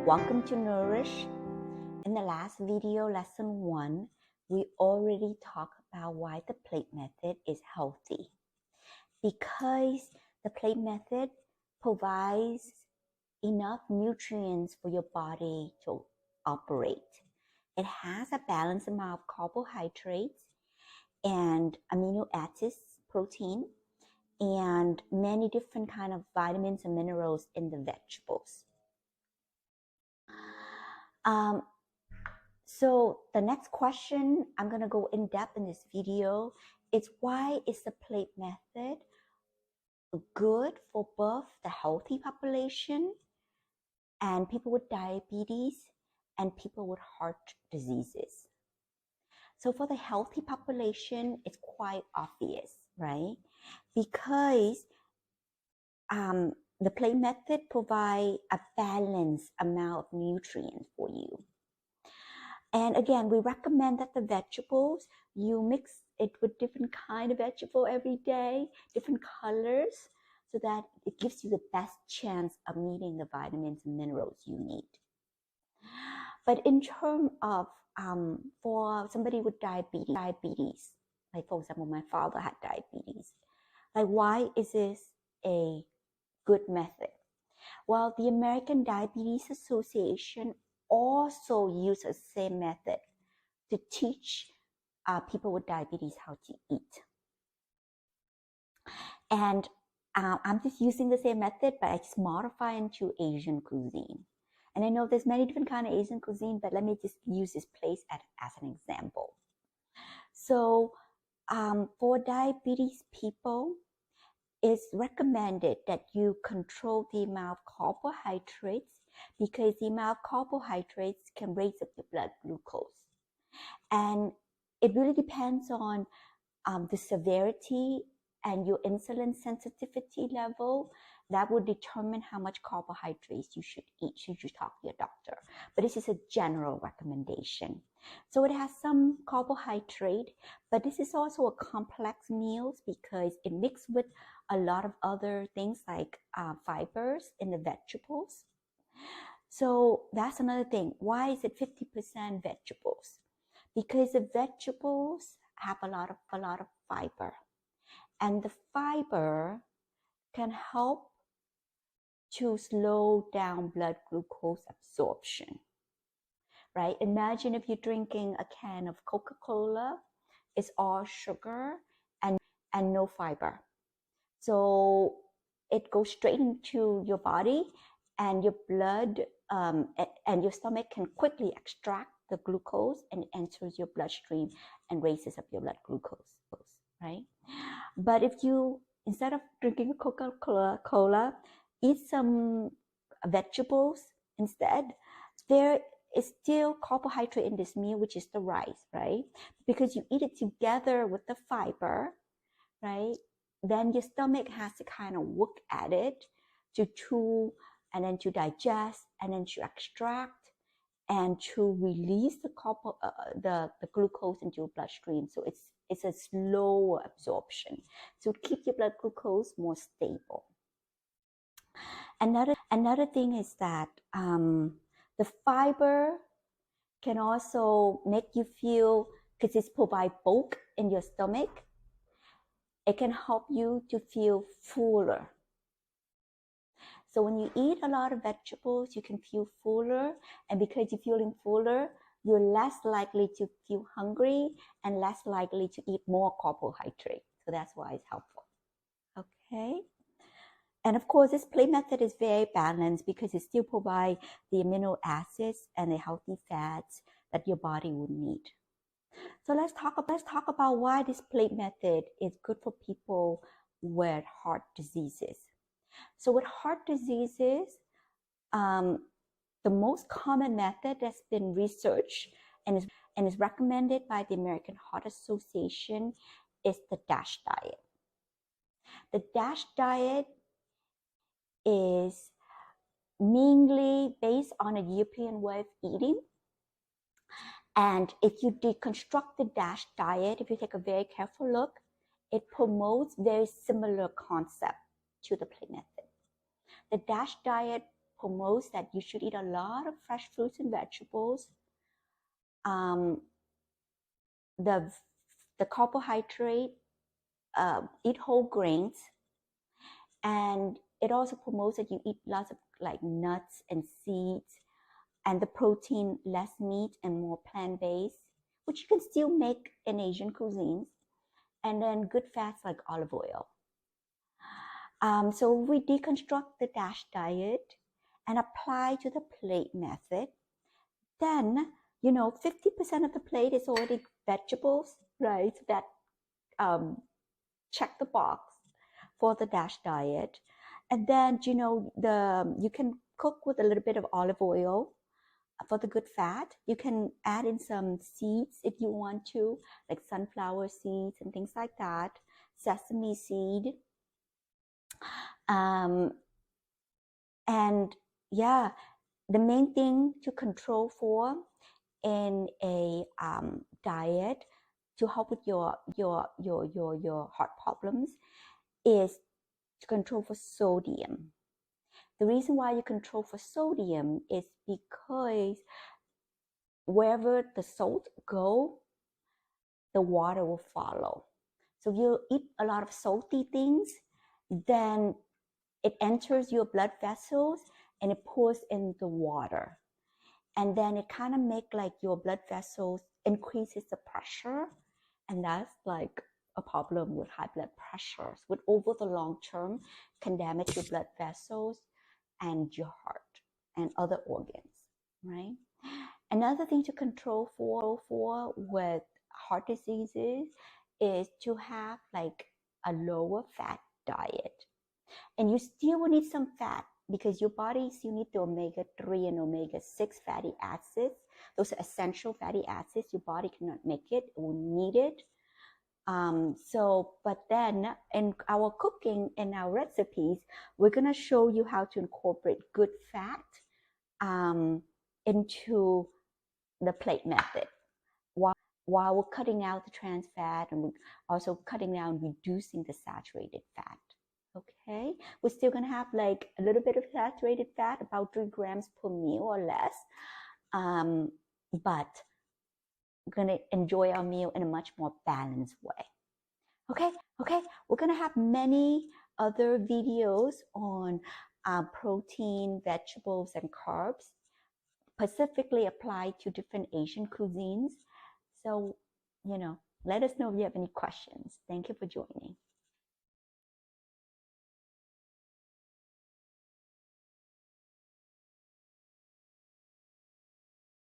Welcome to Nourish. In the last video, lesson 1, we already talked about why the plate method is healthy. Because the plate method provides enough nutrients for your body to operate. It has a balanced amount of carbohydrates and amino acids, protein, and many different kind of vitamins and minerals in the vegetables. So the next question, I'm going to go in depth in this video, is why is the plate method good for both the healthy population and people with diabetes and people with heart diseases? So for the healthy population, it's quite obvious, right? Because the plate method provides a balanced amount of nutrients for you. And again, we recommend that the vegetables, you mix it with different kind of vegetable every day, different colors, so that it gives you the best chance of meeting the vitamins and minerals you need. But in terms of, for somebody with diabetes, like for example, my father had diabetes, like why is this a good method? Well, the American Diabetes Association also uses the same method to teach people with diabetes how to eat. And I'm just using the same method, but I just modify into Asian cuisine. And I know there's many different kind of Asian cuisine, but let me just use this place as an example. So for diabetes people, it's recommended that you control the amount of carbohydrates because the amount of carbohydrates can raise up your blood glucose. And it really depends on the severity and your insulin sensitivity level. That will determine how much carbohydrates you should eat, should you talk to your doctor. But this is a general recommendation. So it has some carbohydrate, but this is also a complex meal because it mixed with a lot of other things like fibers in the vegetables. So that's another thing. Why is it 50% vegetables? Because the vegetables have a lot of fiber, and the fiber can help to slow down blood glucose absorption, right? Imagine if you're drinking a can of Coca-Cola, it's all sugar and no fiber. So it goes straight into your body, and your blood and your stomach can quickly extract the glucose and enters your bloodstream and raises up your blood glucose, right? But if you, instead of drinking Coca-Cola, eat some vegetables instead, there is still carbohydrate in this meal, which is the rice, right? Because you eat it together with the fiber, right? Then your stomach has to kind of work at it to chew and then to digest and then to extract and to release the glucose into your bloodstream. So it's a slower absorption. So keep your blood glucose more stable. Another thing is that the fiber can also make you feel, because it provides bulk in your stomach, it can help you to feel fuller. So when you eat a lot of vegetables, you can feel fuller. And because you're feeling fuller, you're less likely to feel hungry and less likely to eat more carbohydrate. So that's why it's helpful. Okay. And of course, this plate method is very balanced because it still provides the amino acids and the healthy fats that your body would need. So let's talk about why this plate method is good for people with heart diseases. So with heart diseases, the most common method that's been researched and is recommended by the American Heart Association is the DASH diet. The DASH diet is mainly based on a European way of eating. And if you deconstruct the DASH diet, if you take a very careful look, it promotes very similar concept to the plate method. The DASH diet promotes that you should eat a lot of fresh fruits and vegetables. The carbohydrate, eat whole grains, and it also promotes that you eat lots of like nuts and seeds, and the protein, less meat and more plant-based, which you can still make in Asian cuisines, and then good fats like olive oil. So we deconstruct the DASH diet and apply to the plate method. Then, 50% of the plate is already vegetables, right? That check the box for the DASH diet. And then, you can cook with a little bit of olive oil for the good fat. You can add in some seeds if you want to, like sunflower seeds and things like that, sesame seed. And yeah, the main thing to control for in a diet to help with your heart problems is to control for sodium. The reason why you control for sodium is because wherever the salt go, the water will follow. So if you eat a lot of salty things, then it enters your blood vessels and it pours in the water. And then it kind of make like your blood vessels increases the pressure. And that's like a problem with high blood pressures, which over the long term can damage your blood vessels and your heart and other organs, right? Another thing to control for with heart diseases is to have like a lower fat diet. And you still will need some fat because your body still needs the omega-3 and omega-6 fatty acids. Those are essential fatty acids. Your body cannot make it, it will need it. But then in our cooking and our recipes, we're going to show you how to incorporate good fat into the plate method while we're cutting out the trans fat, and we're also cutting down, reducing the saturated fat. Okay, we're still gonna have like a little bit of saturated fat, about 3 grams per meal or less, but we're gonna enjoy our meal in a much more balanced way. Okay, we're gonna have many other videos on protein, vegetables, and carbs, specifically applied to different Asian cuisines. So, let us know if you have any questions. Thank you for joining.